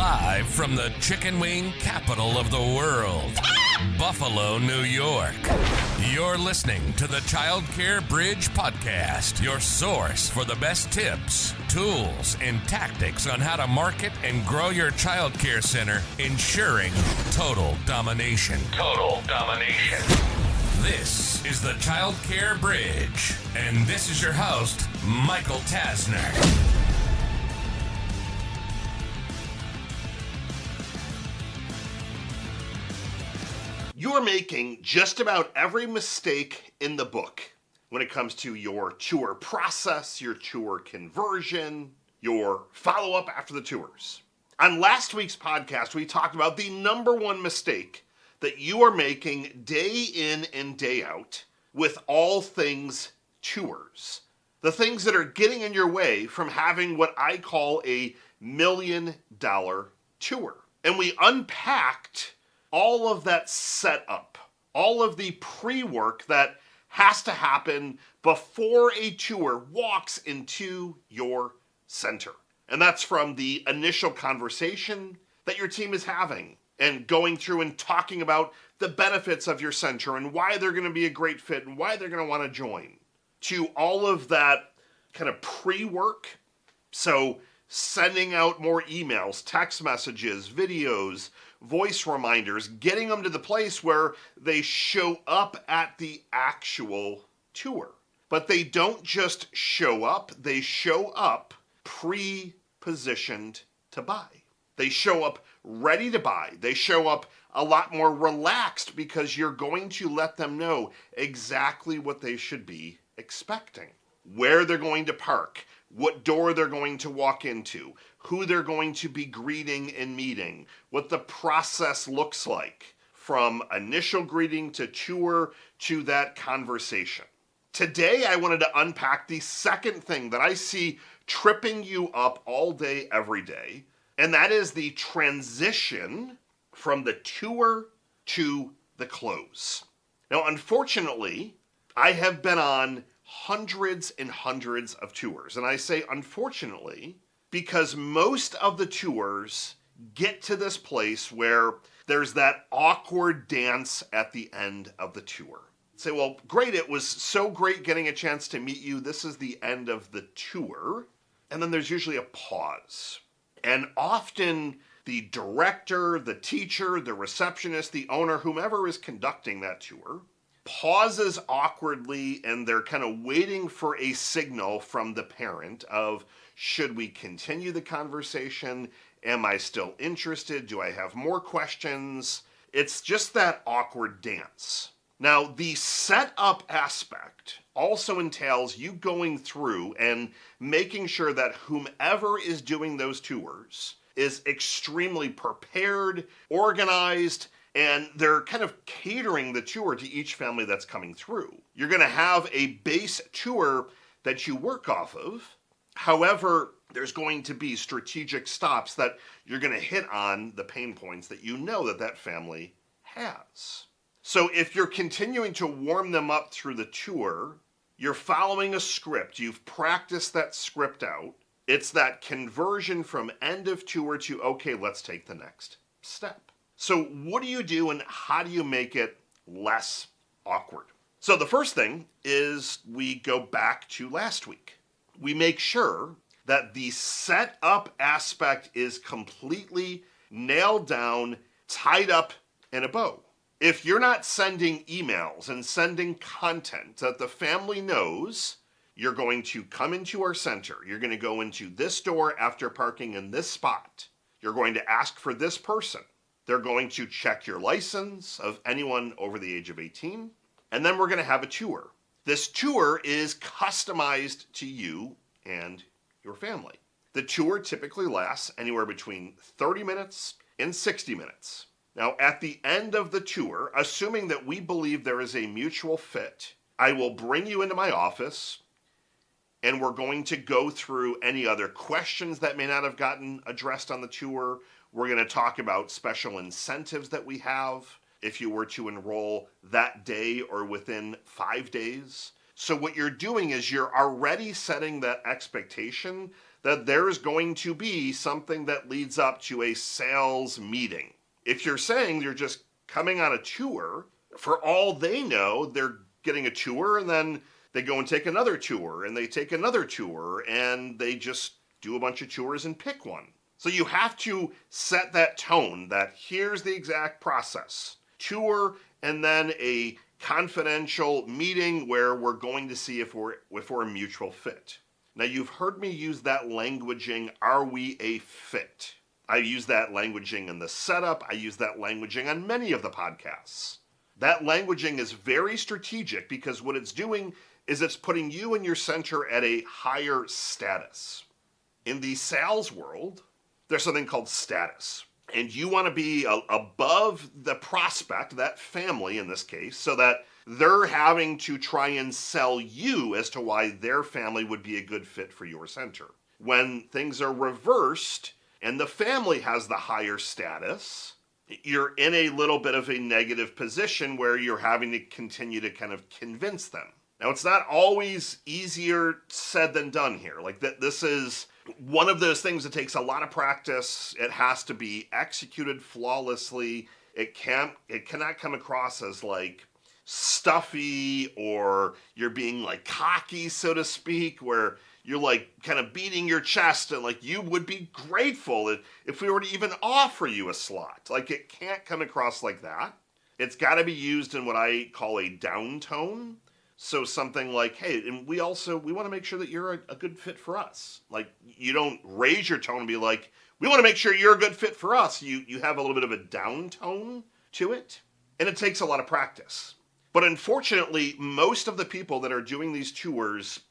Live from the chicken wing capital of the world, Buffalo, New York. You're listening to the Child Care Bridge Podcast, your source for the best tips, tools, and tactics on how to market and grow your child care center, ensuring total domination. Total domination. This is the Child Care Bridge, and this is your host, Michael Tasner. You are making just about every mistake in the book when it comes to your tour process, your tour conversion, your follow-up after the tours. On last week's podcast, we talked about the number one mistake that you are making day in and day out with all things tours. The things that are getting in your way from having what I call a $1 million tour. And we unpacked all of that setup, all of the pre-work that has to happen before a tour walks into your center. And that's from the initial conversation that your team is having and going through and talking about the benefits of your center and why they're going to be a great fit and why they're going to want to join, to all of that kind of pre-work. So sending out more emails, text messages, videos, voice reminders, getting them to the place where they show up at the actual tour. But they don't just show up, they show up pre-positioned to buy. They show up ready to buy. They show up a lot more relaxed because you're going to let them know exactly what they should be expecting, where they're going to park, what door they're going to walk into, who they're going to be greeting and meeting, what the process looks like from initial greeting to tour to that conversation. Today, I wanted to unpack the second thing that I see tripping you up all day, every day, and that is the transition from the tour to the close. Now, unfortunately, I have been on hundreds and hundreds of tours. And I say unfortunately because most of the tours get to this place where there's that awkward dance at the end of the tour. Say, well, great, it was so great getting a chance to meet you. This is the end of the tour. And then there's usually a pause. And often the director, the teacher, the receptionist, the owner, whomever is conducting that tour, pauses awkwardly, and they're kind of waiting for a signal from the parent of, should we continue the conversation? Am I still interested? Do I have more questions? It's just that awkward dance. Now, the setup aspect also entails you going through and making sure that whomever is doing those tours is extremely prepared, organized, and they're kind of catering the tour to each family that's coming through. You're going to have a base tour that you work off of. However, there's going to be strategic stops that you're going to hit on the pain points that you know that that family has. So if you're continuing to warm them up through the tour, you're following a script. You've practiced that script out. It's that conversion from end of tour to, okay, let's take the next step. So what do you do and how do you make it less awkward? So the first thing is we go back to last week. We make sure that the setup aspect is completely nailed down, tied up in a bow. If you're not sending emails and sending content that the family knows, you're going to come into our center. You're going to go into this door after parking in this spot. You're going to ask for this person. They're going to check your license of anyone over the age of 18, and then we're going to have a tour. This tour is customized to you and your family. The tour typically lasts anywhere between 30 minutes and 60 minutes. Now, at the end of the tour, assuming that we believe there is a mutual fit, I will bring you into my office, and we're going to go through any other questions that may not have gotten addressed on the tour. We're going to talk about special incentives that we have if you were to enroll that day or within 5 days. So what you're doing is you're already setting that expectation that there's going to be something that leads up to a sales meeting. If you're saying you're just coming on a tour, for all they know, they're getting a tour and then they go and take another tour and they take another tour and they just do a bunch of tours and pick one. So you have to set that tone that here's the exact process. Tour and then a confidential meeting where we're going to see if we're a mutual fit. Now you've heard me use that languaging, are we a fit? I use that languaging in the setup. I use that languaging on many of the podcasts. That languaging is very strategic because what it's doing is it's putting you and your center at a higher status. In the sales world, there's something called status. And you want to be above the prospect, that family in this case, so that they're having to try and sell you as to why their family would be a good fit for your center. When things are reversed and the family has the higher status, you're in a little bit of a negative position where you're having to continue to kind of convince them. Now, it's not always easier said than done here. Like that, this is one of those things that takes a lot of practice. It has to be executed flawlessly. It cannot come across as like stuffy or you're being like cocky, so to speak, where you're like kind of beating your chest and like you would be grateful if we were to even offer you a slot. Like it can't come across like that. It's got to be used in what I call a down tone. So something like, hey, and we want to make sure that you're a good fit for us. Like you don't raise your tone and be like, we want to make sure you're a good fit for us. You have a little bit of a down tone to it. And it takes a lot of practice. But unfortunately, most of the people that are doing these tours,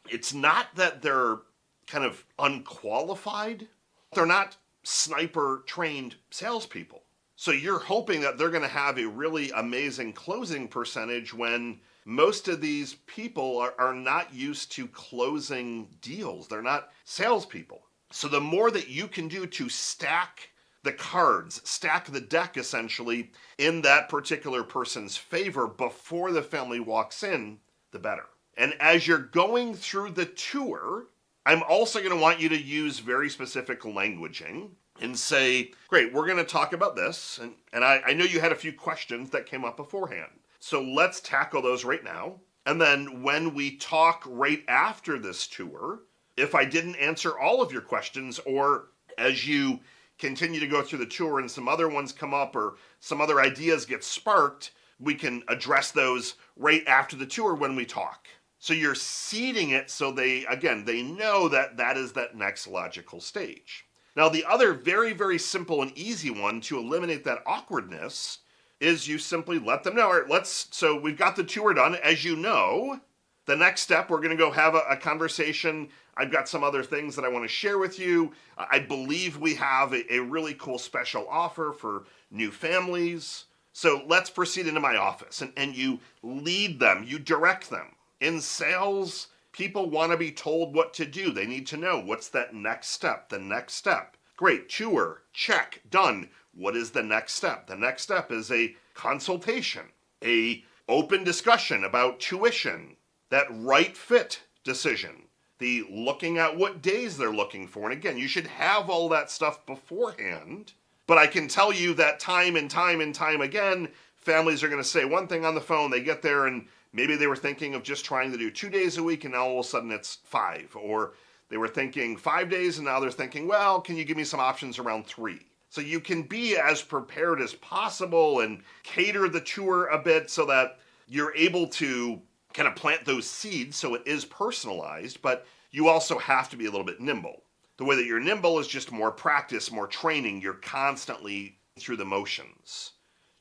it's not that they're kind of unqualified. They're not sniper trained salespeople. So you're hoping that they're going to have a really amazing closing percentage when most of these people are not used to closing deals. They're not salespeople. So the more that you can do to stack the cards, stack the deck essentially in that particular person's favor before the family walks in, the better. And as you're going through the tour, I'm also going to want you to use very specific languaging and say, great, we're going to talk about this. And I know you had a few questions that came up beforehand. So let's tackle those right now. And then when we talk right after this tour, if I didn't answer all of your questions, or as you continue to go through the tour and some other ones come up or some other ideas get sparked, we can address those right after the tour when we talk. So you're seeding it so they know that is that next logical stage. Now, the other very, very simple and easy one to eliminate that awkwardness is you simply let them know, all right, so we've got the tour done. As you know, the next step, we're going to go have a conversation. I've got some other things that I want to share with you. I believe we have a really cool special offer for new families. So let's proceed into my office. And you lead them, you direct them. In sales, people want to be told what to do. They need to know what's that next step, the next step. Great, tour, check, done. What is the next step? The next step is a consultation, a open discussion about tuition, that right fit decision, the looking at what days they're looking for. And again, you should have all that stuff beforehand. But I can tell you that time and time and time again, families are going to say one thing on the phone, they get there and maybe they were thinking of just trying to do 2 days a week and now all of a sudden it's 5. Or they were thinking 5 days and now they're thinking, well, can you give me some options around 3? So you can be as prepared as possible and cater the tour a bit so that you're able to kind of plant those seeds so it is personalized, but you also have to be a little bit nimble. The way that you're nimble is just more practice, more training. You're constantly through the motions.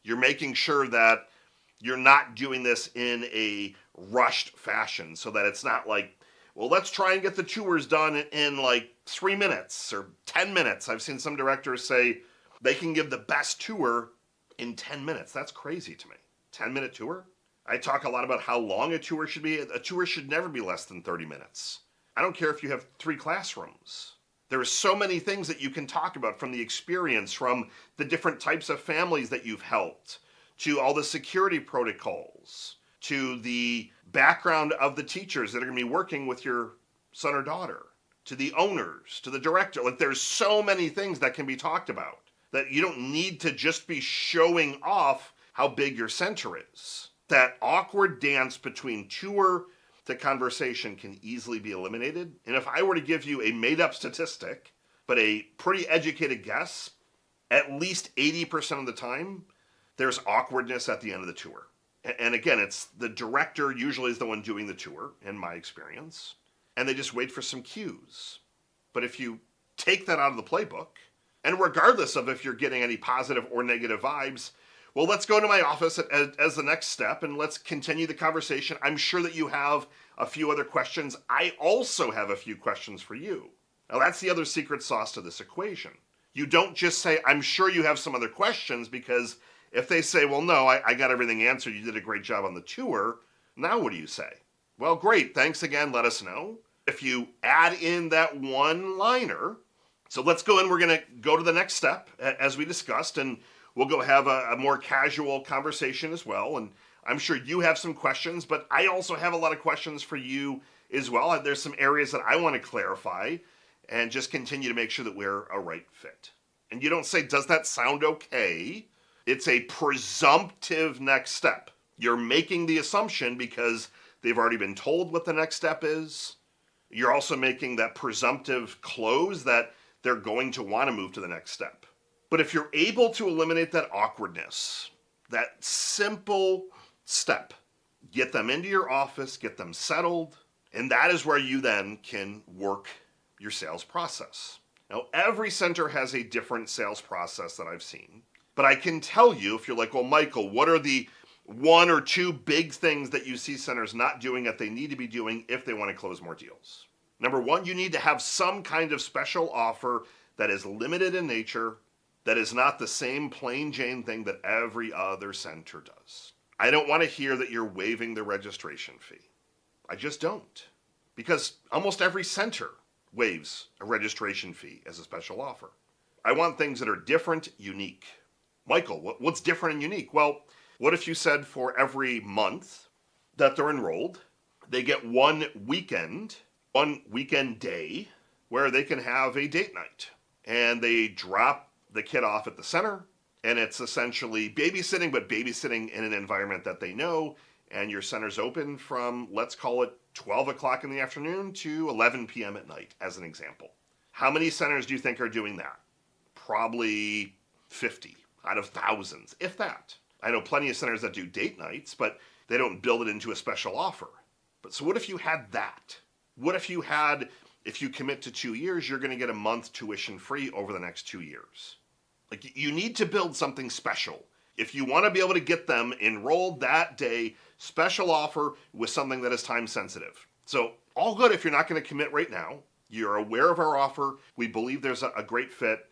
You're making sure that you're not doing this in a rushed fashion so that it's not like, well, let's try and get the tours done in like 3 minutes or 10 minutes. I've seen some directors say they can give the best tour in 10 minutes. That's crazy to me. 10-minute tour? I talk a lot about how long a tour should be. A tour should never be less than 30 minutes. I don't care if you have 3 classrooms. There are so many things that you can talk about, from the experience, from the different types of families that you've helped, to all the security protocols, to the background of the teachers that are going to be working with your son or daughter, to the owners, to the director. Like, there's so many things that can be talked about that you don't need to just be showing off how big your center is. That awkward dance between tour to conversation can easily be eliminated. And if I were to give you a made-up statistic, but a pretty educated guess, at least 80% of the time, there's awkwardness at the end of the tour. And again, it's the director usually is the one doing the tour, in my experience, and they just wait for some cues. But if you take that out of the playbook, and regardless of if you're getting any positive or negative vibes, well, let's go to my office as the next step and let's continue the conversation. I'm sure that you have a few other questions. I also have a few questions for you. Now, that's the other secret sauce to this equation. You don't just say, I'm sure you have some other questions, because if they say, well, no, I got everything answered, you did a great job on the tour, now what do you say? Well, great, thanks again, let us know. If you add in that one-liner, so let's go in, we're going to go to the next step, as we discussed, and we'll go have a more casual conversation as well. And I'm sure you have some questions, but I also have a lot of questions for you as well. There's some areas that I want to clarify and just continue to make sure that we're a right fit. And you don't say, does that sound okay? It's a presumptive next step. You're making the assumption because they've already been told what the next step is. You're also making that presumptive close that they're going to want to move to the next step. But if you're able to eliminate that awkwardness, that simple step, get them into your office, get them settled, and that is where you then can work your sales process. Now, every center has a different sales process that I've seen, but I can tell you, if you're like, well, Michael, what are the one or two big things that you see centers not doing that they need to be doing if they want to close more deals? Number one, you need to have some kind of special offer that is limited in nature, that is not the same plain Jane thing that every other center does. I don't want to hear that you're waiving the registration fee. I just don't. Because almost every center waives a registration fee as a special offer. I want things that are different, unique. Michael, what's different and unique? Well, what if you said for every month that they're enrolled, they get one weekend day where they can have a date night, and they drop the kid off at the center, and it's essentially babysitting, but babysitting in an environment that they know, and your center's open from, let's call it 12 o'clock in the afternoon to 11 p.m. at night, as an example. How many centers do you think are doing that? Probably 50 out of thousands, if that. I know plenty of centers that do date nights, but they don't build it into a special offer. But so what if you had that? What if you had, if you commit to 2 years, you're going to get a month tuition free over the next 2 years? Like, you need to build something special. If you want to be able to get them enrolled that day, special offer with something that is time sensitive. So all good if you're not going to commit right now. You're aware of our offer. We believe there's a great fit.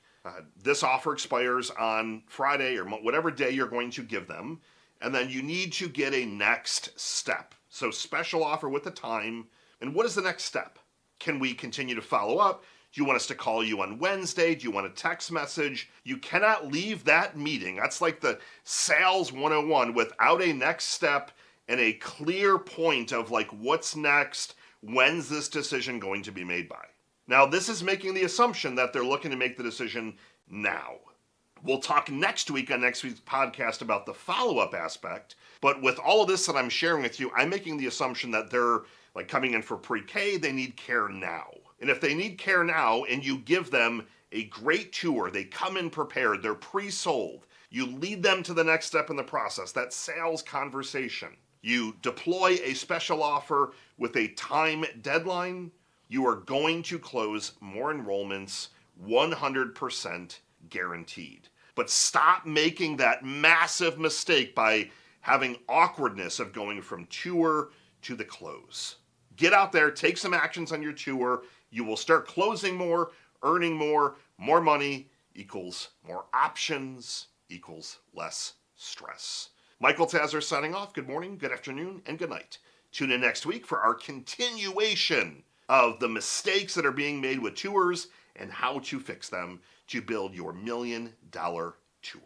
This offer expires on Friday or whatever day you're going to give them. And then you need to get a next step. So special offer with the time. And what is the next step? Can we continue to follow up? Do you want us to call you on Wednesday? Do you want a text message? You cannot leave that meeting. That's like the sales 101 without a next step and a clear point of like, what's next? When's this decision going to be made by? Now, this is making the assumption that they're looking to make the decision now. We'll talk next week on next week's podcast about the follow-up aspect. But with all of this that I'm sharing with you, I'm making the assumption that they're like coming in for pre-K, they need care now. And if they need care now and you give them a great tour, they come in prepared, they're pre-sold, you lead them to the next step in the process, that sales conversation. You deploy a special offer with a time deadline, you are going to close more enrollments 100% guaranteed. But stop making that massive mistake by having awkwardness of going from tour to the close. Get out there, take some actions on your tour. You will start closing more, earning more money equals more options equals less stress. Michael Tasner signing off. Good morning, good afternoon, and good night. Tune in next week for our continuation of the mistakes that are being made with tours and how to fix them to build your $1 million tour.